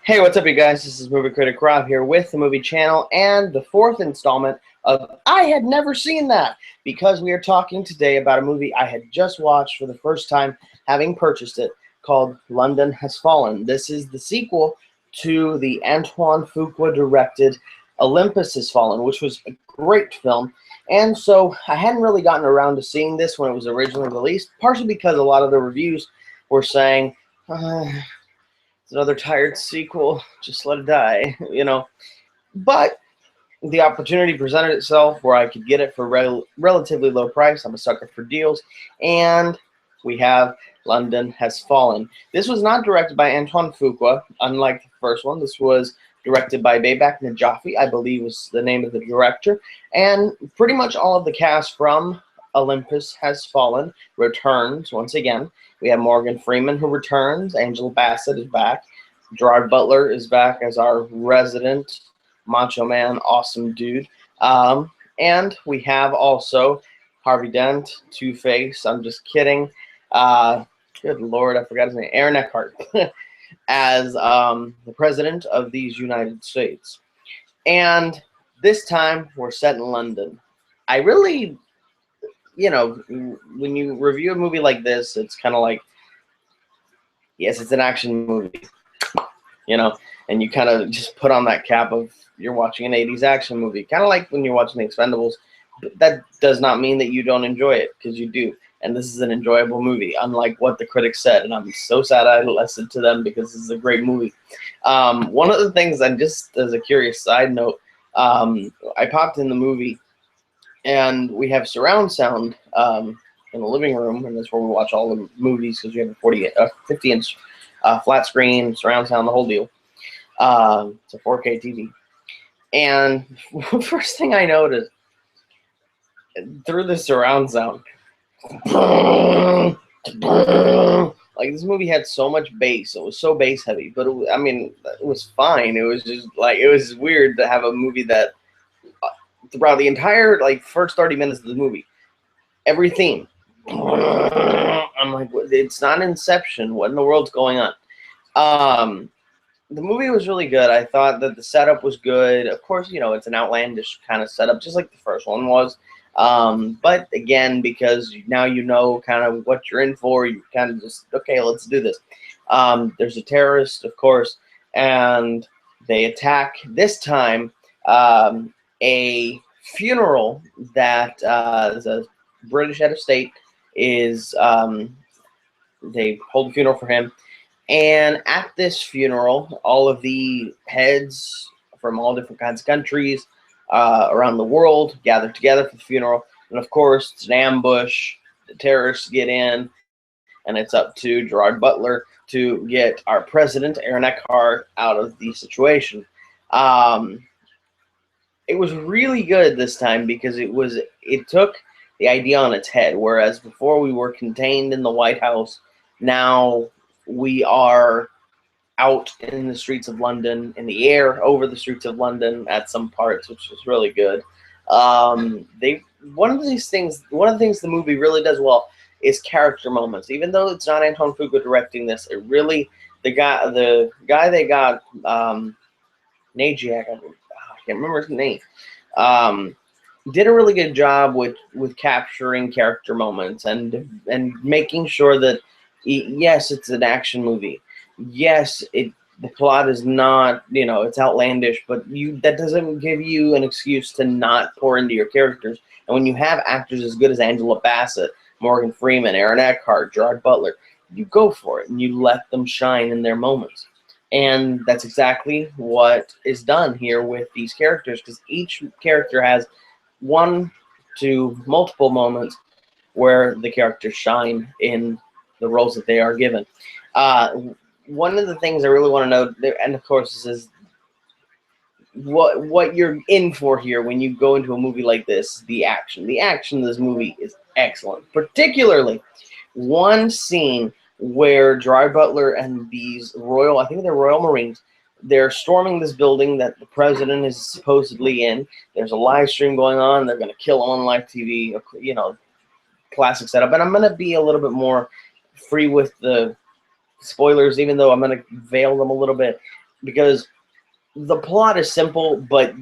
Hey, what's up, you guys? This is Movie Critic Rob here with the Movie Channel and the fourth installment of I Had Never Seen That, because we are talking today about a movie I had just watched for the first time, having purchased it, called London Has Fallen. This is the sequel to the Antoine Fuqua directed Olympus Has Fallen, which was a great film. And so I hadn't really gotten around to seeing this when it was originally released, partially because a lot of the reviews were saying, it's another tired sequel, just let it die, you know. But the opportunity presented itself where I could get it for relatively low price. I'm a sucker for deals. And we have London Has Fallen. This was not directed by Antoine Fuqua, unlike the first one. This was directed by Babak Najafi, I believe was the name of the director. And pretty much all of the cast from Olympus Has Fallen returns once again. We have Morgan Freeman, who returns. Angela Bassett is back. Gerard Butler is back as our resident macho man, awesome dude. And we have also Harvey Dent, Two-Face. I'm just kidding. Good Lord, I forgot his name. Aaron Eckhart as the president of these United States. And this time we're set in London. I really, you know, when you review a movie like this, it's kind of like, yes, it's an action movie, you know, and you kind of just put on that cap of you're watching an 80s action movie, kind of like when you're watching The Expendables. But that does not mean that you don't enjoy it, because you do. And this is an enjoyable movie, unlike what the critics said. And I'm so sad I listened to them, because this is a great movie. One of the things, and just as a curious side note, I popped in the movie, and we have surround sound in the living room, and that's where we watch all the movies, because we have a 50-inch flat screen, surround sound, the whole deal. It's a 4K TV. And first thing I noticed, through the surround sound, like, this movie had so much bass. It was so bass heavy, but I mean, it was fine. It was just like, it was weird to have a movie that throughout the entire first 30 minutes of the movie, every theme, I'm like, it's not Inception. What in the world's going on? The movie was really good. I thought that the setup was good. Of course, you know, it's an outlandish kind of setup, just like the first one was. But again, because now you know kind of what you're in for, you kind of just, okay, let's do this. There's a terrorist, of course, and they attack, this time, a funeral that the British head of state is, they hold a funeral for him. And at this funeral, all of the heads from all different kinds of countries around the world gather together for the funeral. And of course, it's an ambush. The terrorists get in, and it's up to Gerard Butler to get our president, Aaron Eckhart, out of the situation. It was really good this time, because it took the idea on its head. Whereas before we were contained in the White House, now we are out in the streets of London, in the air over the streets of London at some parts, which was really good. One of the things the movie really does well is character moments. Even though it's not Antoine Fuqua directing this, it really, the guy they got, Najiak, I can't remember his name, did a really good job with capturing character moments and making sure that, yes, it's an action movie. Yes, the plot is not, you know, it's outlandish, but that doesn't give you an excuse to not pour into your characters. And when you have actors as good as Angela Bassett, Morgan Freeman, Aaron Eckhart, Gerard Butler, you go for it and you let them shine in their moments. And that's exactly what is done here with these characters, because each character has one to multiple moments where the characters shine in the roles that they are given. One of the things I really want to know, and of course this is what you're in for here when you go into a movie like this, the action. The action of this movie is excellent. Particularly one scene where Gerard Butler and these I think they're Royal Marines, they're storming this building that the president is supposedly in. There's a live stream going on. They're going to kill him on live TV, you know, classic setup. And I'm going to be a little bit more free with the spoilers, even though I'm going to veil them a little bit. because the plot is simple, but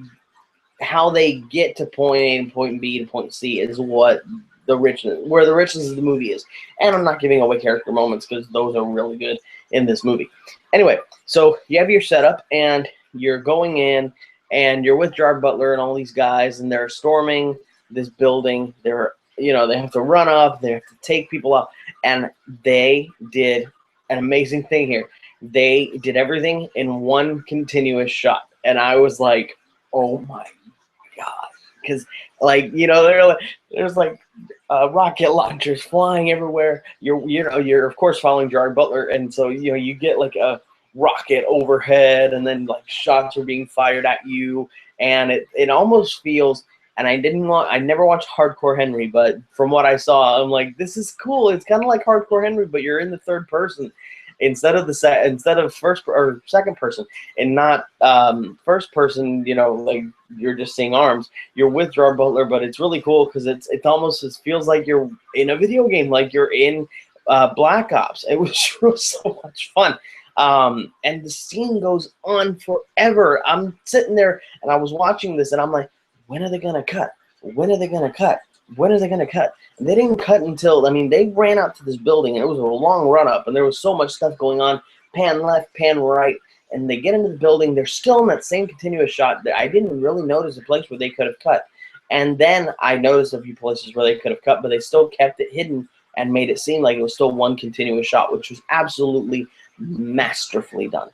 how they get to point A and point B to point C is what where the richness of the movie is. And I'm not giving away character moments because those are really good in this movie. Anyway, so you have your setup and you're going in and you're with Gerard Butler and all these guys and they're storming this building. They're, you know, they have to run up, they have to take people out, and they did an amazing thing here. They did everything in one continuous shot. And I was like, oh my God. Because, like, you know, there's like rocket launchers flying everywhere. You're of course following Gerard Butler, and so you know you get like a rocket overhead, and then like shots are being fired at you, and it almost feels. And I never watched Hardcore Henry, but from what I saw, I'm like, this is cool. It's kind of like Hardcore Henry, but you're in the third person instead of first or second person, and not first person. You know, like you're just seeing arms. You're with Gerard Butler, but it's really cool because it feels like you're in a video game, like you're in Black Ops. It was so much fun. And the scene goes on forever. I'm sitting there and I was watching this and I'm like, when are they gonna cut? When are they gonna cut? When are they gonna cut? And they didn't cut until, I mean, they ran out to this building and it was a long run up and there was so much stuff going on, pan left, pan right, and they get into the building. They're still in that same continuous shot. I didn't really notice a place where they could have cut. And then I noticed a few places where they could have cut, but they still kept it hidden and made it seem like it was still one continuous shot, which was absolutely masterfully done.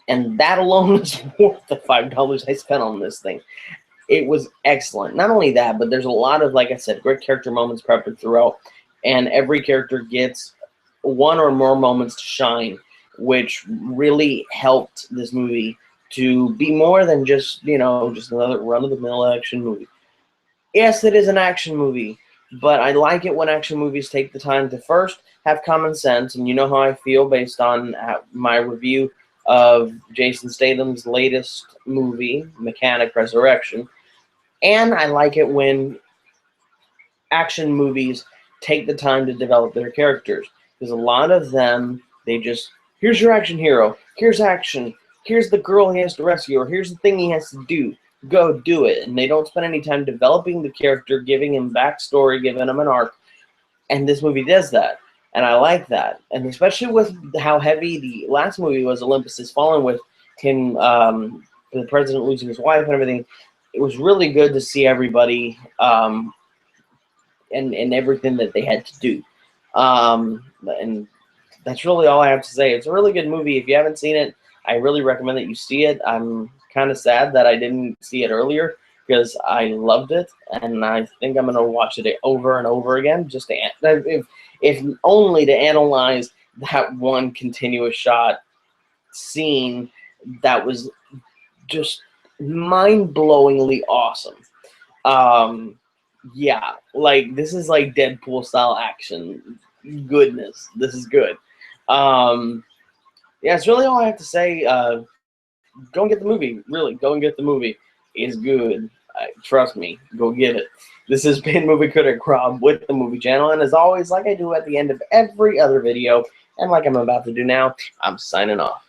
And that alone is worth the $5 I spent on this thing. It was excellent. Not only that, but there's a lot of, like I said, great character moments peppered throughout, and every character gets one or more moments to shine, which really helped this movie to be more than just, you know, just another run-of-the-mill action movie. Yes, it is an action movie, but I like it when action movies take the time to first have common sense, and you know how I feel based on my review of Jason Statham's latest movie, Mechanic Resurrection. And I like it when action movies take the time to develop their characters. Because a lot of them, they just, here's your action hero, here's action, here's the girl he has to rescue, or here's the thing he has to do, go do it. And they don't spend any time developing the character, giving him backstory, giving him an arc. And this movie does that. And I like that. And especially with how heavy the last movie was, Olympus Has Fallen, with him, the president losing his wife and everything. It was really good to see everybody and everything that they had to do. And that's really all I have to say. It's a really good movie. If you haven't seen it, I really recommend that you see it. I'm kind of sad that I didn't see it earlier because I loved it, and I think I'm going to watch it over and over again, just to, if only to analyze that one continuous shot scene that was just mind-blowingly awesome. Yeah, like this is like Deadpool style action goodness. This is good. Yeah, it's really all I have to say. Go and get the movie. Really, go and get the movie. It's good. Trust me, go get it. This has been Movie Critic Rob with the Movie Channel, and as always, like I do at the end of every other video, and like I'm about to do now, I'm signing off.